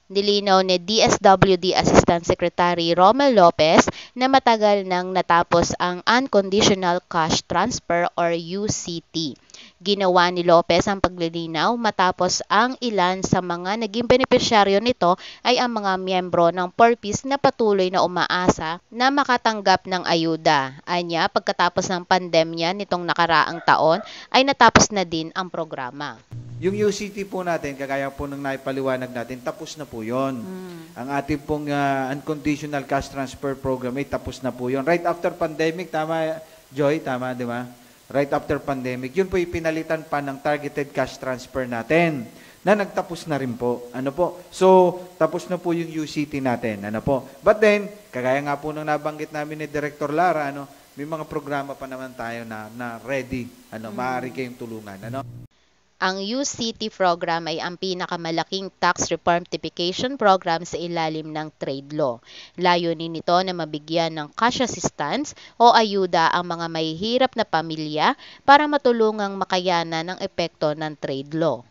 Nilinaw ni DSWD Assistant Secretary Romel Lopez na matagal nang natapos ang Unconditional Cash Transfer or UCT. Ginawa ni Lopez ang paglilinaw matapos ang ilan sa mga naging benepisyaryo nito ay ang mga miyembro ng Porpis na patuloy na umaasa na makatanggap ng ayuda. Anya, pagkatapos ng pandemya nitong nakaraang taon ay natapos na din ang programa. Yung UCT po natin, kagaya po ng naipaliwanag natin, tapos na po yun. Ang ating pong Unconditional Cash Transfer Program ay tapos na po yun. Right after pandemic, tama Joy, tama di ba? Right after pandemic, yun po ipinalitan pa ng targeted cash transfer natin na nagtapos na rin po. Ano po? So, tapos na po yung UCT natin. Ano po? But then, kagaya nga po nung nabanggit namin ni Director Lara, may mga programa pa naman tayo na ready. Maaari kayong tulungan. Ang UCT program ay ang pinakamalaking tax reform-tification program sa ilalim ng trade law. Layunin nito na mabigyan ng cash assistance o ayuda ang mga mahihirap na pamilya para matulungang makayanan ang epekto ng trade law.